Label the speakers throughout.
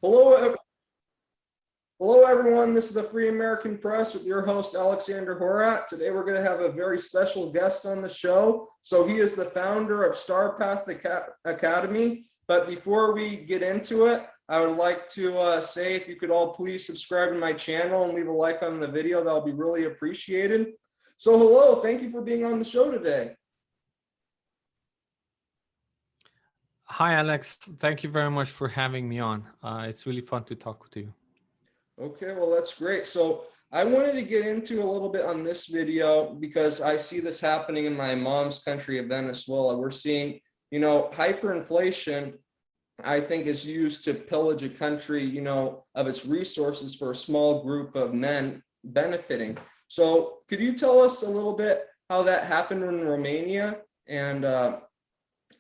Speaker 1: Hello, hello everyone. This is the Free American Press with your host, Alexander Horat. Today we're going to have a very special guest on the show. So he is the founder of Star Path Academy. But before we get into it, I would like to say if you could all please subscribe to my channel and leave a like on the video, that would be really appreciated. So hello, thank you for being on the show today.
Speaker 2: Hi, Alex. Thank you very much for having me on. It's really fun to talk to you.
Speaker 1: Okay, well, that's great. So I wanted to get into a little bit on this video because I see this happening in my mom's country of Venezuela. We're seeing, hyperinflation, I think, is used to pillage a country, of its resources for a small group of men benefiting. So could you tell us a little bit how that happened in Romania and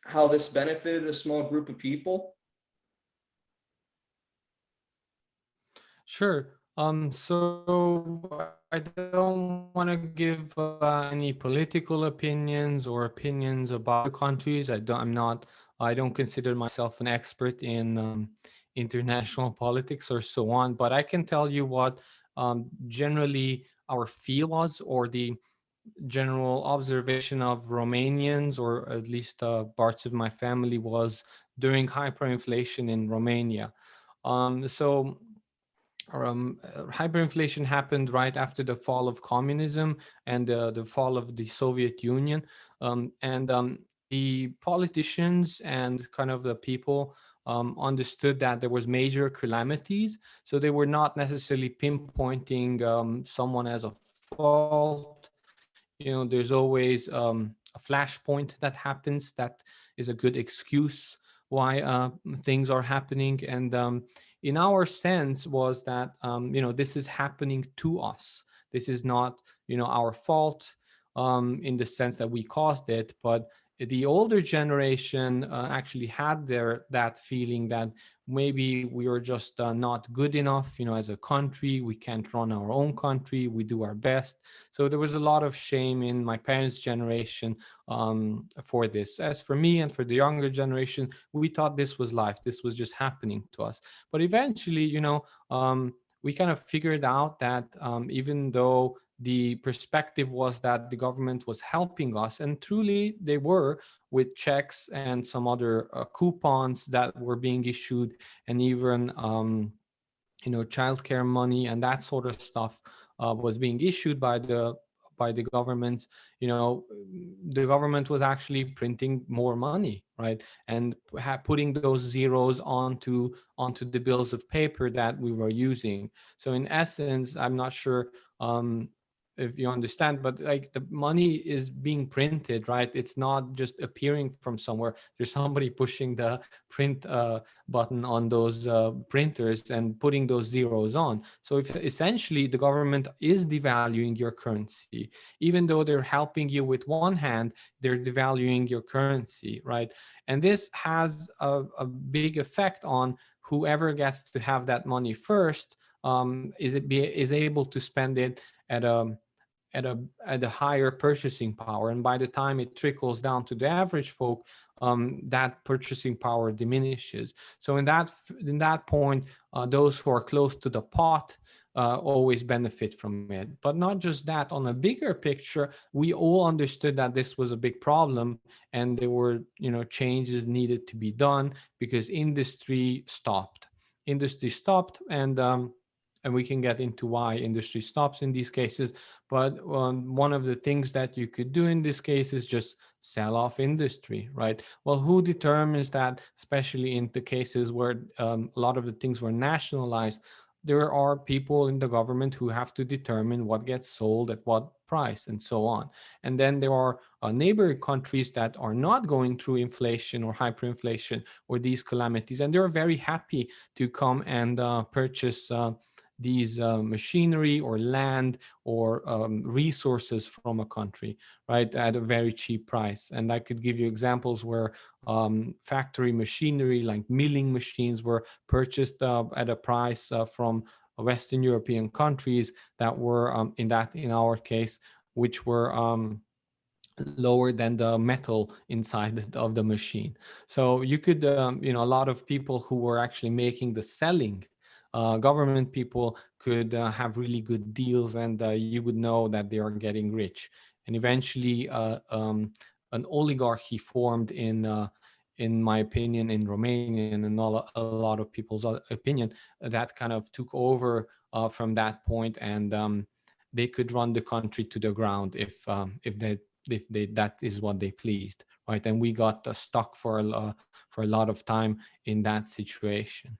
Speaker 1: how this benefited a small group of people?
Speaker 2: Sure. So I don't want to give any political opinions or opinions about the countries. I don't consider myself an expert in international politics or so on, but I can tell you what generally our feel was, or the general observation of Romanians, or at least parts of my family, was during hyperinflation in Romania. Hyperinflation happened right after the fall of communism and the fall of the Soviet Union. The politicians and kind of the people understood that there was major calamities. So they were not necessarily pinpointing someone as a fault. There's always a flashpoint that happens that is a good excuse why things are happening. And in our sense was that this is happening to us. This is not our fault in the sense that we caused it, but the older generation actually had that feeling that maybe we were just not good enough, as a country. We can't run our own country. We do our best. So there was a lot of shame in my parents' generation for this. As for me and for the younger generation, we thought this was life. This was just happening to us. But eventually, we kind of figured out that even though the perspective was that the government was helping us, and truly they were, with checks and some other coupons that were being issued, and even childcare money and that sort of stuff was being issued by the governments. The government was actually printing more money, right, and putting those zeros onto the bills of paper that we were using. So in essence, I'm not sure if you understand, but like the money is being printed, right? It's not just appearing from somewhere. There's somebody pushing the print button on those printers and putting those zeros on. So if essentially the government is devaluing your currency, even though they're helping you with one hand, they're devaluing your currency, right? And this has a big effect on whoever gets to have that money first. Is able to spend it at a higher purchasing power, and by the time it trickles down to the average folk, that purchasing power diminishes. So in that point, those who are close to the pot always benefit from it. But not just that, on a bigger picture, we all understood that this was a big problem, and there were changes needed to be done because industry stopped. And we can get into why industry stops in these cases. But one of the things that you could do in this case is just sell off industry, right? Well, who determines that, especially in the cases where a lot of the things were nationalized? There are people in the government who have to determine what gets sold at what price and so on. And then there are neighboring countries that are not going through inflation or hyperinflation or these calamities, and they're very happy to come and purchase these machinery or land or resources from a country, right, at a very cheap price. And I could give you examples where factory machinery like milling machines were purchased at a price from Western European countries that were in our case, which were lower than the metal inside of the machine. So you could, a lot of people who were actually making the selling, government people could have really good deals, and you would know that they are getting rich. And eventually, an oligarchy formed in my opinion, in Romania, and in a lot of people's opinion, that kind of took over from that point, and they could run the country to the ground if they that is what they pleased, right? And we got stuck for a lot of time in that situation.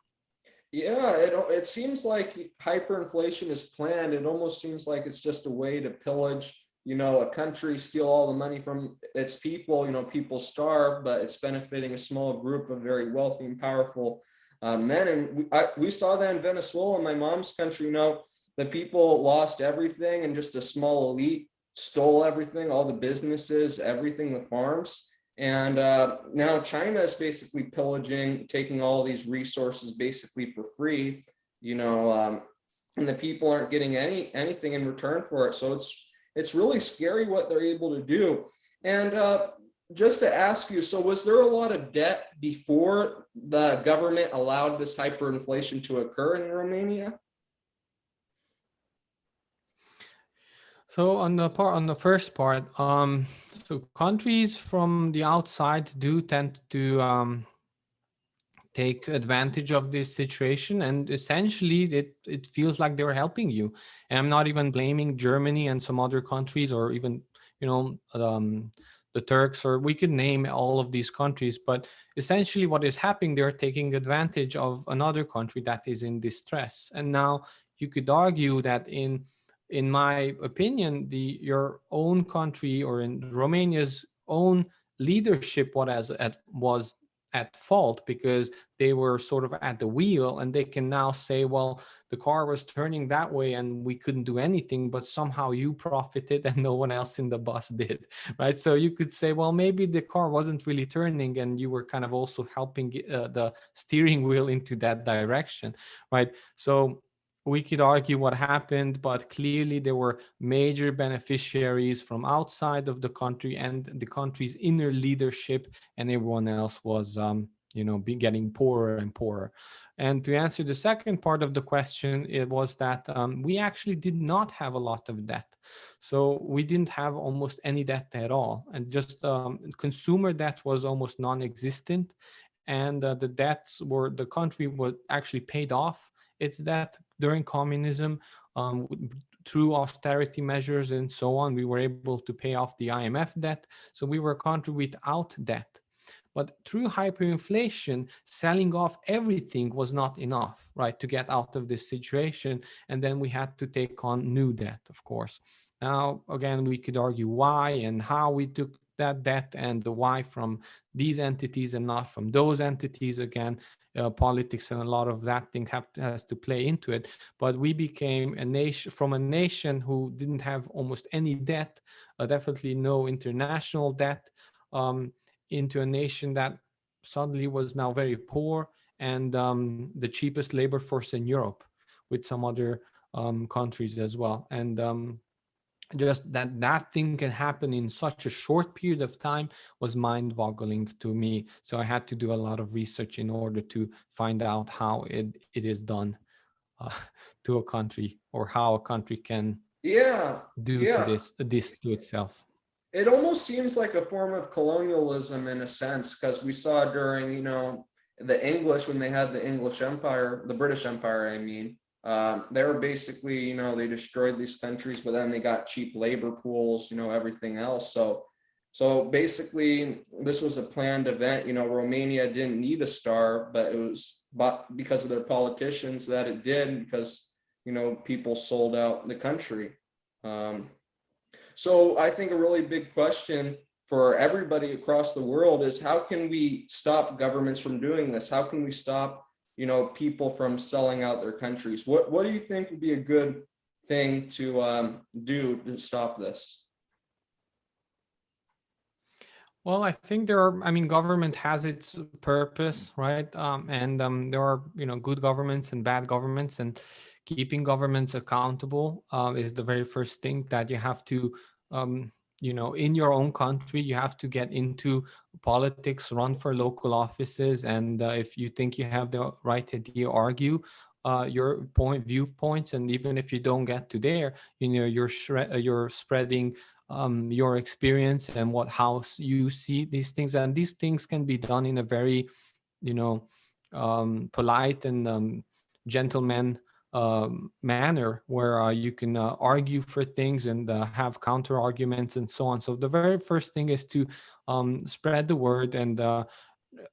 Speaker 1: Yeah, it seems like hyperinflation is planned. It almost seems like it's just a way to pillage, a country, steal all the money from its people. People starve, but it's benefiting a small group of very wealthy and powerful men. And we saw that in Venezuela, my mom's country. The people lost everything, and just a small elite stole everything, all the businesses, everything, the farms. And now China is basically pillaging, taking all these resources basically for free, and the people aren't getting anything in return for it. So it's really scary what they're able to do. And just to ask you, so was there a lot of debt before the government allowed this hyperinflation to occur in Romania?
Speaker 2: So on the first part, so countries from the outside do tend to take advantage of this situation, and essentially it feels like they're helping you. And I'm not even blaming Germany and some other countries, or even you know um, the Turks, or we could name all of these countries. But essentially what is happening, they're taking advantage of another country that is in distress. And now you could argue that in my opinion, your own country, or in Romania's own leadership, was at fault, because they were sort of at the wheel, and they can now say, well, the car was turning that way and we couldn't do anything, but somehow you profited and no one else in the bus did, right? So you could say, well, maybe the car wasn't really turning and you were kind of also helping the steering wheel into that direction, right? So we could argue what happened, but clearly there were major beneficiaries from outside of the country and the country's inner leadership, and everyone else was, getting poorer and poorer. And to answer the second part of the question, it was that we actually did not have a lot of debt. So we didn't have almost any debt at all, and just consumer debt was almost non-existent, and the country was actually paid off its debt during communism, um, through austerity measures and so on. We were able to pay off the IMF debt, so we were a country without debt. But through hyperinflation, selling off everything was not enough, right, to get out of this situation. And then we had to take on new debt, of course. Now, again, we could argue why and how we took that debt, and the why from these entities and not from those entities. Again, politics and a lot of that thing has to play into it. But we became a nation, from a nation who didn't have almost any debt, definitely no international debt, into a nation that suddenly was now very poor, and the cheapest labor force in Europe, with some other countries as well. And just that thing can happen in such a short period of time was mind-boggling to me. So I had to do a lot of research in order to find out how it is done, uh, to a country, or how a country can
Speaker 1: Yeah,
Speaker 2: do to
Speaker 1: yeah.
Speaker 2: this to itself.
Speaker 1: It almost seems like a form of colonialism in a sense, because we saw during, the English, when they had the English Empire, the British Empire, I mean, they were basically, they destroyed these countries, but then they got cheap labor pools, everything else. So basically, this was a planned event. Romania didn't need a star, but it was because of their politicians that it did, because, people sold out the country. Um, so I think a really big question for everybody across the world is, how can we stop governments from doing this? How can we stop, people from selling out their countries? What do you think would be a good thing to do to stop this?
Speaker 2: Well, I think government has its purpose, right? And there are, good governments and bad governments, and keeping governments accountable is the very first thing that you have to, um, in your own country, you have to get into politics, run for local offices, and if you think you have the right idea, argue your viewpoints, and even if you don't get to there, you're spreading your experience and how you see these things, and these things can be done in a very you know polite and gentleman manner, where you can argue for things and have counter arguments and so on. So the very first thing is to spread the word and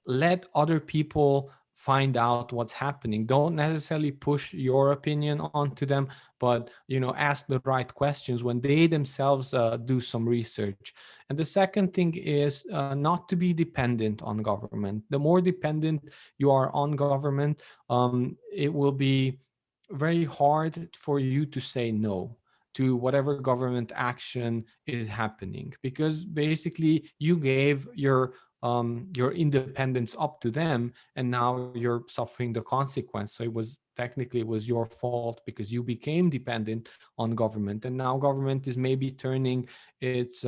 Speaker 2: let other people find out what's happening. Don't necessarily push your opinion onto them, but ask the right questions when they themselves do some research. And the second thing is not to be dependent on government. The more dependent you are on government, it will be very hard for you to say no to whatever government action is happening, because basically you gave your independence up to them, and now you're suffering the consequence. So it was your fault because you became dependent on government, and now government is maybe turning its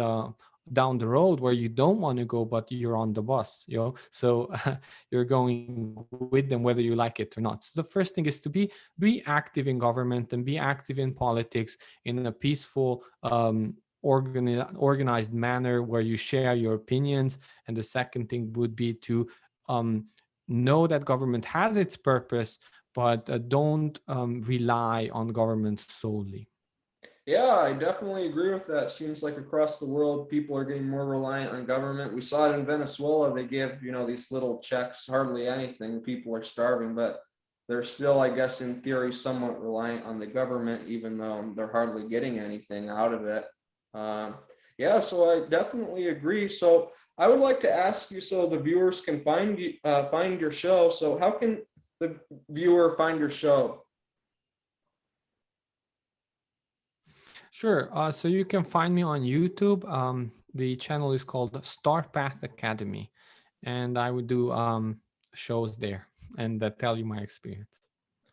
Speaker 2: down the road where you don't want to go, but you're on the bus, so you're going with them whether you like it or not. So the first thing is to be active in government and be active in politics in a peaceful organized manner where you share your opinions. And the second thing would be to um, know that government has its purpose, but don't rely on government solely.
Speaker 1: Yeah, I definitely agree with that. Seems like across the world, people are getting more reliant on government. We saw it in Venezuela. They give, these little checks, hardly anything. People are starving, but they're still, I guess, in theory, somewhat reliant on the government, even though they're hardly getting anything out of it. Um, yeah, so I definitely agree. So I would like to ask you, so the viewers can find your show. So how can the viewer find your show?
Speaker 2: Sure. So you can find me on YouTube. The channel is called Star Path Academy, and I would do shows there and tell you my experience.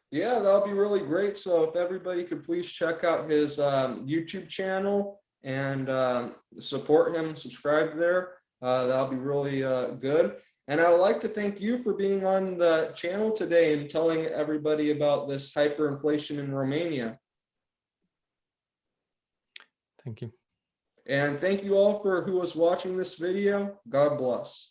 Speaker 1: Yeah, that'll be really great. So if everybody could please check out his YouTube channel and support him, subscribe there, that'll be really good. And I would like to thank you for being on the channel today and telling everybody about this hyperinflation in Romania.
Speaker 2: Thank you.
Speaker 1: And thank you all for who was watching this video. God bless.